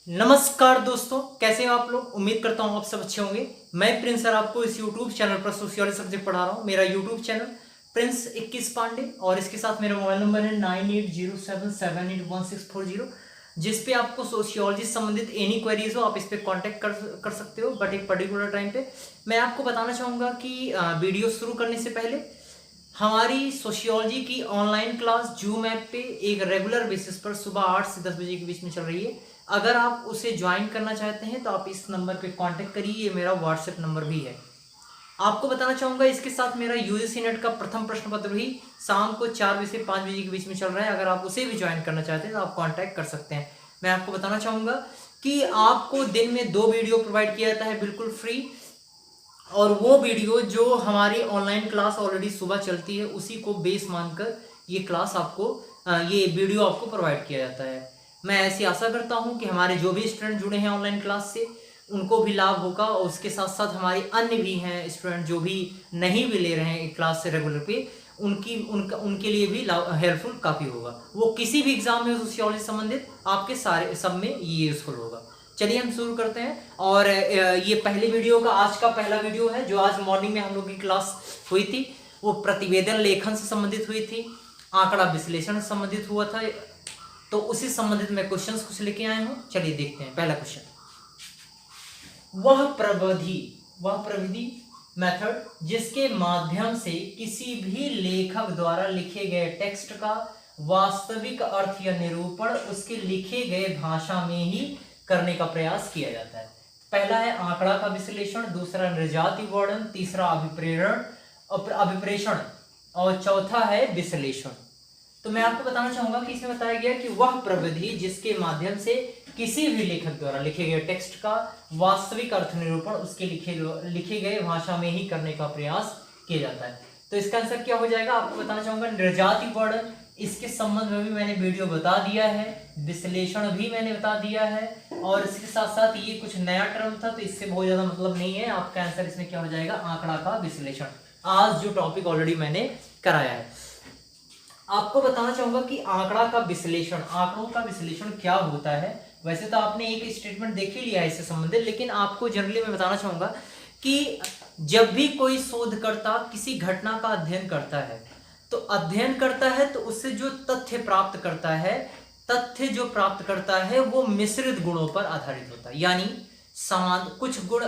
नमस्कार दोस्तों, कैसे हैं आप लोग। उम्मीद करता हूं आप सब अच्छे होंगे। मैं प्रिंस सर आपको इस YouTube चैनल पर सोशियोलॉजी सब्जेक्ट पढ़ा रहा हूं। मेरा YouTube चैनल प्रिंस 21 पांडे और इसके साथ मेरा मोबाइल नंबर है 9807781640, जिस पे आपको सोशियोलॉजी से संबंधित एनी क्वेरीज हो आप इस पर कॉन्टैक्ट कर सकते हो। बट एक पर्टिकुलर टाइम पे मैं आपको बताना चाहूँगा कि वीडियो शुरू करने से पहले हमारी सोशियोलॉजी की ऑनलाइन क्लास जूम ऐप पे एक रेगुलर बेसिस पर सुबह 8 से 10 बजे के बीच में चल रही है। अगर आप उसे ज्वाइन करना चाहते हैं तो आप इस नंबर पे कांटेक्ट करिए, ये मेरा व्हाट्सएप नंबर भी है। आपको बताना चाहूँगा इसके साथ मेरा यूजीसी नेट का प्रथम प्रश्न पत्र भी शाम को 4 बजे से 5 बजे के बीच में चल रहा है। अगर आप उसे भी ज्वाइन करना चाहते हैं तो आप कॉन्टैक्ट कर सकते हैं। मैं आपको बताना चाहूँगा कि आपको दिन में 2 वीडियो प्रोवाइड किया जाता है बिल्कुल फ्री, और वो वीडियो जो हमारी ऑनलाइन क्लास ऑलरेडी सुबह चलती है उसी को बेस मानकर ये क्लास आपको ये वीडियो आपको प्रोवाइड किया जाता है। मैं ऐसी आशा करता हूँ कि हमारे जो भी स्टूडेंट जुड़े हैं ऑनलाइन क्लास से उनको भी लाभ होगा, और उसके साथ साथ हमारे अन्य भी हैं स्टूडेंट जो भी नहीं भी ले रहे हैं क्लास से रेगुलर पे, उनके लिए भी हेल्पफुल काफ़ी होगा। वो किसी भी एग्जाम में सोशियोलॉजी संबंधित आपके सारे सब में ये यूजफुल होगा। चलिए हम शुरू करते हैं। और ये पहले वीडियो का आज का पहला वीडियो है जो आज मॉर्निंग में हम लोग की क्लास हुई थी। वो प्रतिवेदन लेखन से संबंधित हुई थी, आंकड़ा विश्लेषण से संबंधित हुआ था। तो उसी संबंधित मैं क्वेश्चंस कुछ लेके आया हूं। चलिए देखते हैं। पहला क्वेश्चन, वह प्रविधि मेथड जिसके माध्यम से किसी भी लेखक द्वारा लिखे गए टेक्स्ट का वास्तविक अर्थ या निरूपण उसके लिखे गए भाषा में ही करने का प्रयास किया जाता है। पहला है आंकड़ा का विश्लेषण, दूसरा निर्जाति वर्णन, तीसरा अभिप्रेषण और चौथा है विश्लेषण। तो मैं आपको बताना चाहूंगा कि इसमें बताया गया कि वह प्रविधि जिसके माध्यम से किसी भी लेखक द्वारा लिखे गए टेक्स्ट का वास्तविक अर्थ निरूपण उसके लिखे गए भाषा में ही करने का प्रयास किया जाता है। तो इसका आंसर क्या हो जाएगा आपको बताना चाहूंगा निर्जाति वर्णन। इसके संबंध में भी मैंने वीडियो बता दिया है, विश्लेषण भी मैंने बता दिया है, और इसके साथ साथ ये कुछ नया टर्म था तो इससे बहुत ज्यादा मतलब नहीं है। आपका आंसर इसमें क्या हो जाएगा आंकड़ा का विश्लेषण, आज जो टॉपिक ऑलरेडी मैंने कराया है। आपको बताना चाहूंगा कि आंकड़ा का विश्लेषण, आंकड़ों का विश्लेषण क्या होता है। वैसे तो आपने एक स्टेटमेंट देख ही लिया है इससे संबंधित, लेकिन आपको जनरली मैं बताना चाहूंगा कि जब भी कोई शोधकर्ता किसी घटना का अध्ययन करता है तो उससे जो तथ्य प्राप्त करता है, तथ्य जो प्राप्त करता है वो मिश्रित गुणों पर आधारित होता है। यानी समान कुछ गुण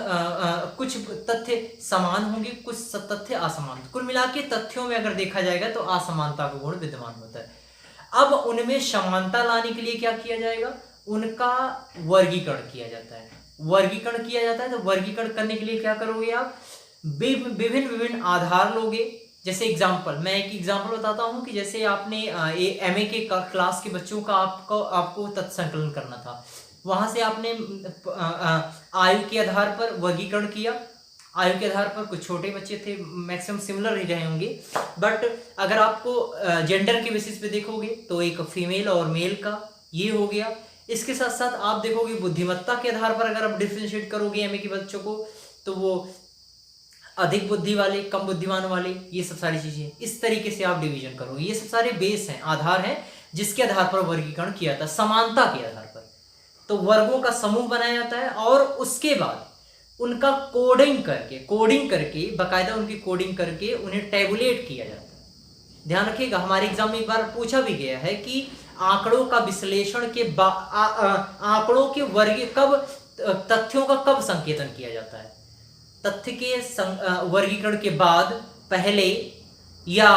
कुछ तथ्य समान होंगे, कुछ तथ्य असमान। कुल मिला के तथ्यों में अगर देखा जाएगा तो असमानता का गुण विद्यमान होता है। अब उनमें समानता लाने के लिए क्या किया जाएगा, उनका वर्गीकरण किया जाता है। वर्गीकरण किया जाता है तो वर्गीकरण करने के लिए क्या करोगे आप, विभिन्न आधार लोगे। जैसे एग्जाम्पल, मैं एक एग्जाम्पल बताता हूं कि जैसे आपने एमए के क्लास के बच्चों का आपको तथ्य संकलन करना था। वहां से आपने आयु के आधार पर वर्गीकरण किया। आयु के आधार पर कुछ छोटे बच्चे थे, मैक्सिमम सिमिलर ही रहे होंगे, बट अगर आपको जेंडर के बेसिस पे देखोगे तो एक फीमेल और मेल का ये हो गया। इसके साथ साथ आप देखोगे बुद्धिमत्ता के आधार पर अगर आप डिफरेंशिएट करोगे एमए के बच्चों को तो वो अधिक बुद्धि वाले, कम बुद्धिमान वाले, ये सब सारी चीजें इस तरीके से आप डिवीजन करोगे। ये सब सारे बेस हैं, आधार हैं जिसके आधार पर वर्गीकरण किया जाता है, समानता के आधार पर। तो वर्गों का समूह बनाया जाता है और उसके बाद उनका कोडिंग करके बाकायदा उनकी कोडिंग करके उन्हें टैबुलेट किया जाता है। ध्यान रखिएगा, हमारे एग्जाम में एक बार पूछा भी गया है कि आंकड़ों का विश्लेषण के आंकड़ों के तथ्यों का कब संकेतन किया जाता है। तथ्य के वर्गीकरण के बाद, पहले, या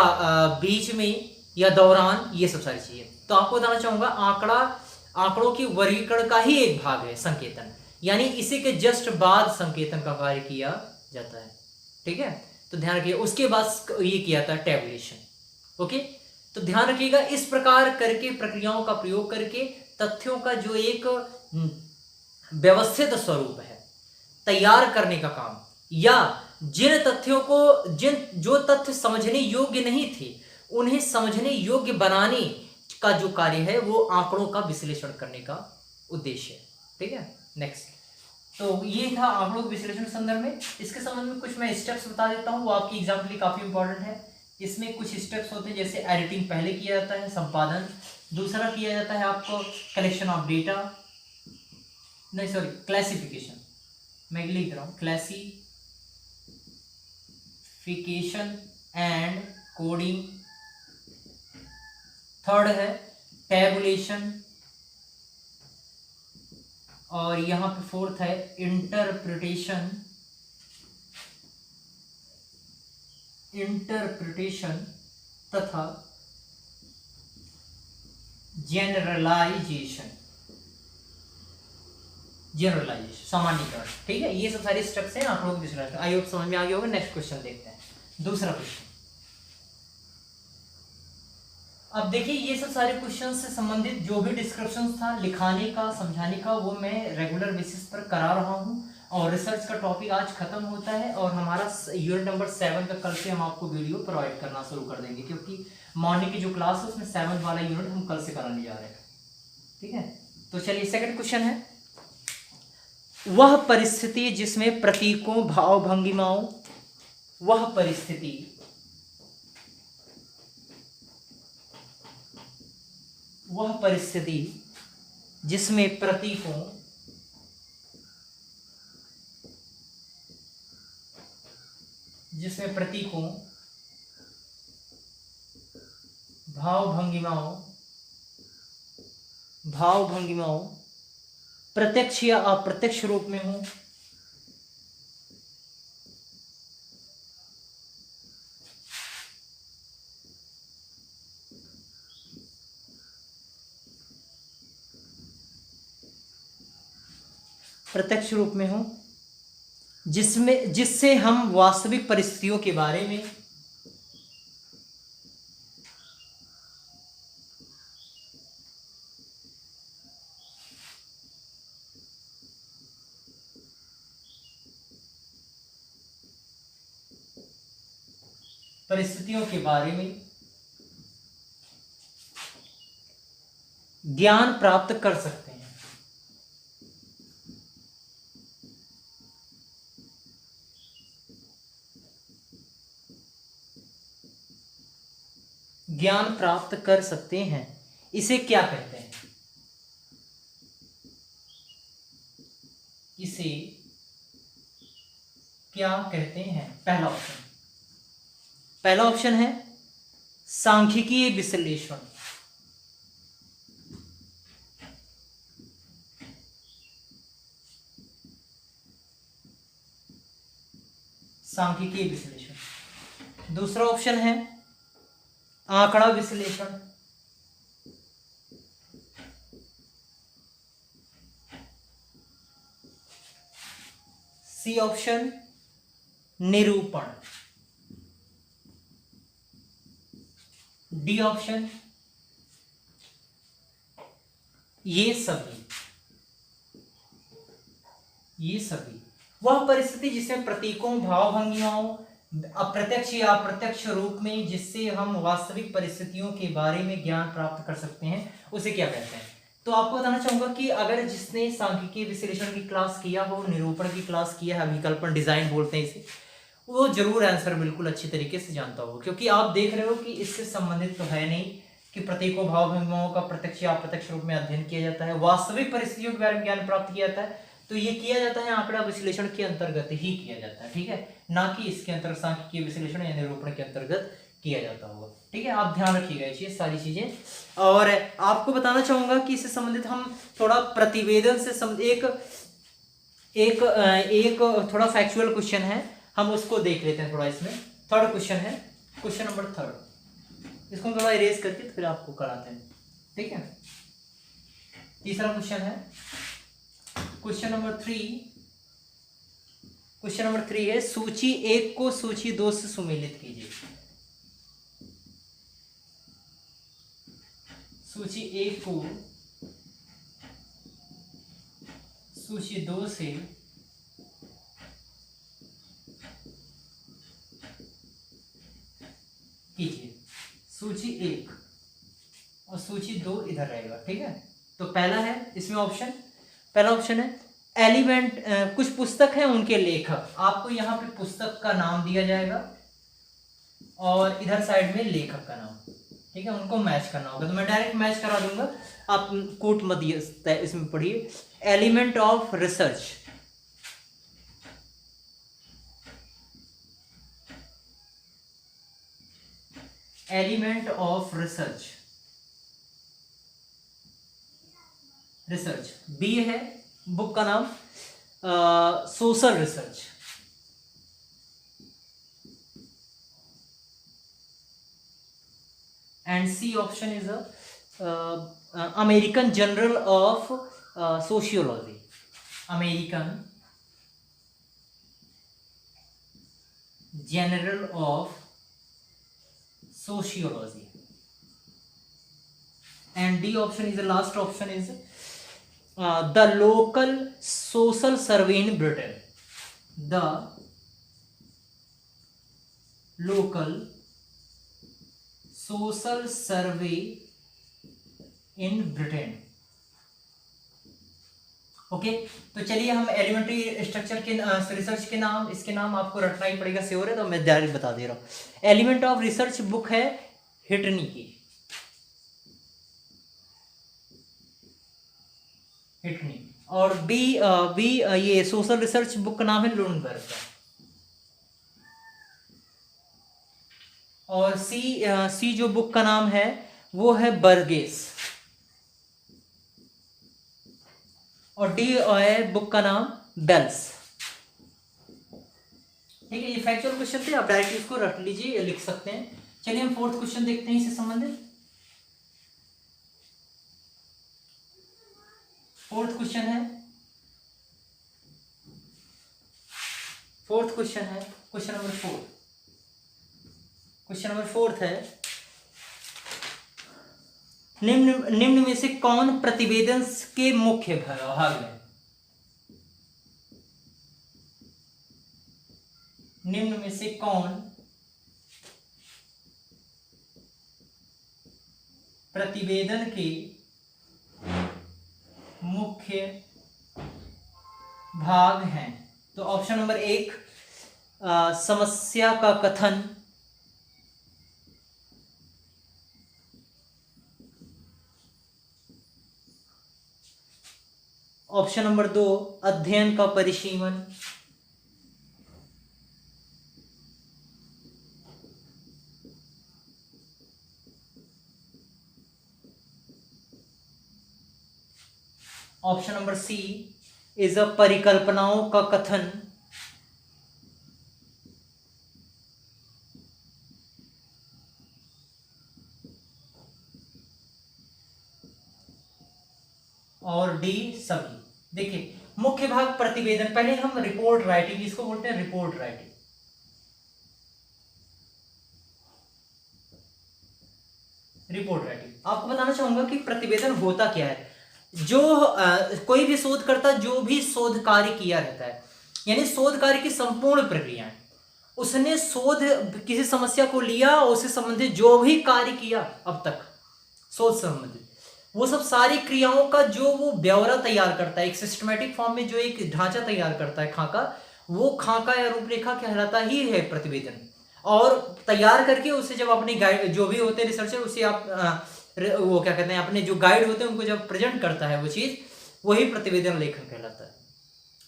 बीच में, या दौरान, ये सब सारी चीजें। तो आपको बताना चाहूंगा आंकड़ों की वर्गीकरण का ही एक भाग है संकेतन, यानी इसी के जस्ट बाद संकेतन का कार्य किया जाता है। ठीक है, तो ध्यान रखिए। उसके बाद ये किया जाता है टैबुलेशन। ओके, तो ध्यान रखिएगा, इस प्रकार करके प्रक्रियाओं का प्रयोग करके तथ्यों का जो एक व्यवस्थित स्वरूप है तैयार करने का काम, या जिन तथ्यों को जो तथ्य समझने योग्य नहीं थे उन्हें समझने योग्य बनाने का जो कार्य है वो आंकड़ों का विश्लेषण करने का उद्देश्य है। ठीक है, नेक्स्ट। तो ये था आंकड़ों के विश्लेषण संदर्भ में। इसके संबंध में कुछ मैं स्टेप्स बता देता हूँ, वो आपकी एग्जाम के लिए काफी इंपॉर्टेंट है। इसमें कुछ स्टेप्स होते हैं, जैसे एडिटिंग पहले किया जाता है, संपादन दूसरा किया जाता है, आपको कलेक्शन ऑफ डेटा, नहीं सॉरी, क्लासिफिकेशन, मैं लिख रहा हूँ क्लासिफिकेशन एंड कोडिंग। थर्ड है टैबुलेशन, और यहां पे फोर्थ है इंटरप्रिटेशन तथा जनरलाइजेशन, सामान्यीकरण। ठीक है, ये सब सारे स्टेप्स हैं आप लोगों को दिख, आई होप समझ में आ गया होगा। नेक्स्ट क्वेश्चन देखते हैं, दूसरा क्वेश्चन। अब देखिए, ये सब सारे क्वेश्चन से संबंधित जो भी डिस्क्रिप्शन था लिखाने का, समझाने का, वो मैं रेगुलर बेसिस पर करा रहा हूँ। और रिसर्च का टॉपिक आज खत्म होता है और हमारा यूनिट नंबर 7 का कल से हम आपको वीडियो प्रोवाइड करना शुरू कर देंगे, क्योंकि मॉर्निंग की जो क्लास है उसमें 7 वाला यूनिट हम कल से कराने जा रहे हैं। ठीक है, तो चलिए सेकंड क्वेश्चन है, वह परिस्थिति जिसमें प्रतीकों, भाव भंगिमाओं, वह परिस्थिति जिसमें प्रतीकों, भाव भंगिमाओं प्रत्यक्ष या अप्रत्यक्ष रूप में हो, जिससे हम वास्तविक परिस्थितियों के बारे में ज्ञान प्राप्त कर सकते हैं। इसे क्या कहते हैं? पहला ऑप्शन है सांख्यिकीय विश्लेषण। दूसरा ऑप्शन है आंकड़ा विश्लेषण। सी ऑप्शन निरूपण। डी ऑप्शन ये सभी। वह परिस्थिति जिसमें प्रतीकों, भाव भंगिमाओं अप्रत्यक्ष या अप्रत्यक्ष रूप में जिससे हम वास्तविक परिस्थितियों के बारे में ज्ञान प्राप्त कर सकते हैं, उसे क्या कहते हैं? तो आपको बताना चाहूंगा कि अगर जिसने सांख्यिकीय विश्लेषण की क्लास किया हो, निरूपण की क्लास किया है, अभिकल्पन डिजाइन बोलते हैं इसे, वो जरूर आंसर बिल्कुल अच्छी तरीके से जानता होगा, क्योंकि आप देख रहे हो कि इससे संबंधित तो है नहीं कि प्रतीकों, भाव भंगिमाओं का प्रत्यक्ष या अप्रत्यक्ष रूप में अध्ययन किया जाता है, वास्तविक परिस्थितियों के बारे में ज्ञान प्राप्त किया जाता है, तो ये किया जाता है आंकड़ा विश्लेषण के अंतर्गत ही किया जाता है। ठीक है, ना कि इसके अंतर्गत सांख्यिकीय विश्लेषण या निरूपण के अंतर्गत किया जाता होगा। ठीक है, आप ध्यान रखिएगा ये सारी चीजें। और आपको बताना चाहूंगा कि इससे संबंधित हम थोड़ा प्रतिवेदन से एक थोड़ा फैक्चुअल क्वेश्चन है, हम उसको देख लेते हैं थोड़ा। इसमें थर्ड क्वेश्चन है, क्वेश्चन नंबर 3, इसको हम थोड़ा इरेज करके फिर आपको कराते हैं। ठीक है, तीसरा क्वेश्चन है क्वेश्चन नंबर 3 है, सूची 1 को सूची 2 से सुमेलित कीजिए। सूची 1 को सूची 2 से कीजिए। सूची 1 और सूची 2 इधर रहेगा। ठीक है, तो पहला है इसमें पहला ऑप्शन है एलिमेंट, कुछ पुस्तक हैं उनके लेखक, आपको यहाँ पे पुस्तक का नाम दिया जाएगा और इधर साइड में लेखक का नाम। ठीक है, उनको मैच करना होगा, तो मैं डायरेक्ट मैच करा दूंगा। आप कोट मत इसमें पढ़िए, element of research. Element of research, research B है बुक का नाम, social research. And C option is American journal of sociology, American journal of sociology. And D option is the last option is the local social survey in Britain. The local social survey in Britain. Okay तो चलिए हम elementary structure के research के नाम, इसके नाम आपको रटना ही पड़ेगा, श्योर है, तो मैं डायरेक्ट बता दे रहा हूँ। एलिमेंट ऑफ रिसर्च बुक है हिटनी की, हिटनी। और बी ये सोशल रिसर्च बुक का नाम है लुनबर्ग का। और सी जो बुक का नाम है वो है बर्गेस। और डी है बुक का नाम बेल्स। ठीक है, ये फैक्चुअल क्वेश्चन थे, आप डायरेक्टली इसको रट लीजिए, लिख सकते हैं। चलिए हम फोर्थ क्वेश्चन देखते हैं इससे संबंधित। फोर्थ क्वेश्चन है, फोर्थ क्वेश्चन है क्वेश्चन नंबर 4। क्वेश्चन नंबर 4 है, निम्न में से कौन प्रतिवेदन के मुख्य भाग में, निम्न में से कौन प्रतिवेदन के मुख्य भाग हैं? तो ऑप्शन नंबर 1 समस्या का कथन, ऑप्शन नंबर 2 अध्ययन का परिसीमन, ऑप्शन नंबर सी इज परिकल्पनाओं का कथन, और डी सभी। देखिए मुख्य भाग प्रतिवेदन, पहले हम रिपोर्ट राइटिंग, इसको बोलते हैं रिपोर्ट राइटिंग। रिपोर्ट राइटिंग आपको बताना चाहूंगा कि प्रतिवेदन होता क्या है। जो कोई भी शोधकर्ता जो भी शोध कार्य किया रहता है, यानी शोध कार्य की संपूर्ण प्रक्रियाएं, उसने शोध किसी समस्या को लिया, उससे संबंधित जो भी कार्य किया अब तक शोध संबंधित, वो सब सारी क्रियाओं का जो वो ब्यौरा तैयार करता है, एक सिस्टमेटिक फॉर्म में जो एक ढांचा तैयार करता है खाका, वो खाका या रूपरेखा कहलाता ही है प्रतिवेदन। और तैयार करके उसे जब अपने गाइड जो भी होते हैं रिसर्चर, उसे आप वो क्या कहते हैं, अपने जो गाइड होते हैं उनको जब प्रेजेंट करता है वो चीज, वही प्रतिवेदन लेखन कहलाता है।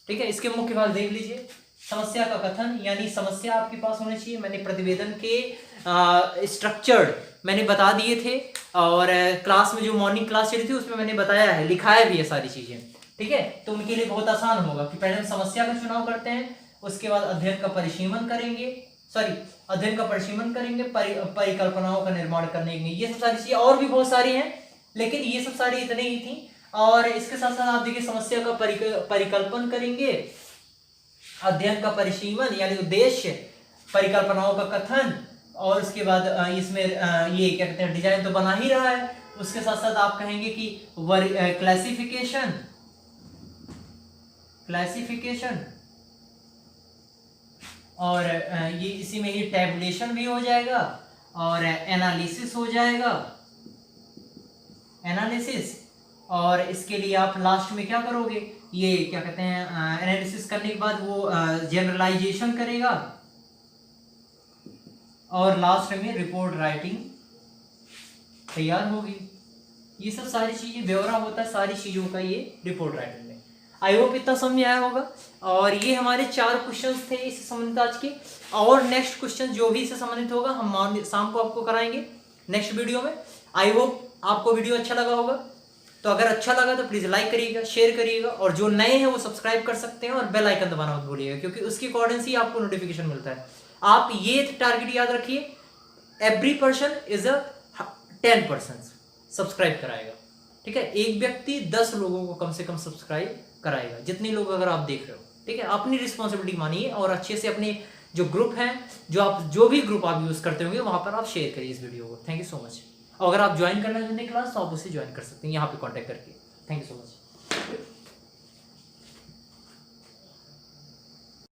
ठीक है, इसके मुख्य भाग देख लीजिए। समस्या का कथन, यानी समस्या आपके पास होनी चाहिए। मैंने प्रतिवेदन के स्ट्रक्चर्ड मैंने बता दिए थे, और क्लास में जो मॉर्निंग क्लास चली थी उसमें मैंने बताया है, लिखाया भी है सारी चीजें। ठीक है, तो उनके लिए बहुत आसान होगा कि पहले हम समस्या का चुनाव करते हैं, उसके बाद अध्ययन का परिसीमन करेंगे, अध्ययन का परिसीमन करेंगे, परिकल्पनाओं का निर्माण करने के, ये सब सारी चीजें और भी बहुत सारी हैं, लेकिन ये सब सारी इतनी ही थी। और इसके साथ साथ आप देखिए समस्या का परिकल्पन करेंगे, अध्ययन का परिसीमन यानी उद्देश्य, परिकल्पनाओं का कथन, और उसके बाद इसमें ये क्या कहते हैं, डिजाइन तो बना ही रहा है। उसके साथ साथ आप कहेंगे कि क्लासिफिकेशन, क्लासिफिकेशन, और ये इसी में ही टैबुलेशन भी हो जाएगा, और एनालिसिस हो जाएगा, एनालिसिस। और इसके लिए आप लास्ट में क्या करोगे, ये क्या कहते हैं, एनालिसिस करने के बाद वो जनरलाइजेशन करेगा, और लास्ट में रिपोर्ट राइटिंग तैयार होगी। ये सब सारी चीजें ब्यौरा होता है सारी चीजों का ये रिपोर्ट राइटिंग में। आई होप इतना समझ में आया होगा। और ये हमारे 4 क्वेश्चंस थे इससे संबंधित आज के। और नेक्स्ट क्वेश्चन जो भी इससे संबंधित होगा हम शाम को आपको कराएंगे नेक्स्ट वीडियो में। आई होप आपको वीडियो अच्छा लगा होगा। तो अगर अच्छा लगा तो प्लीज लाइक करिएगा, शेयर करिएगा, और जो नए हैं वो सब्सक्राइब कर सकते हैं और बेल आइकन दबाना मत भूलिएगा, क्योंकि उसके अकॉर्डिंग ही आपको नोटिफिकेशन मिलता है। आप ये टारगेट याद रखिए, every person is a 10% subscribe कराएगा। ठीक है, एक व्यक्ति 10 लोगों को कम से कम सब्सक्राइब कराएगा, जितने लोग अगर आप देख रहे हो। ठीक है, अपनी रिस्पॉन्सिबिलिटी मानिए और अच्छे से अपने जो ग्रुप हैं, जो भी ग्रुप आप यूज करते होंगे वहां पर आप शेयर करिए इस वीडियो को। Thank you so much. और अगर आप ज्वाइन करना चाहते हैं क्लास तो आप उसे ज्वाइन कर सकते हैं यहाँ पे कॉन्टैक्ट करके। Thank you so much.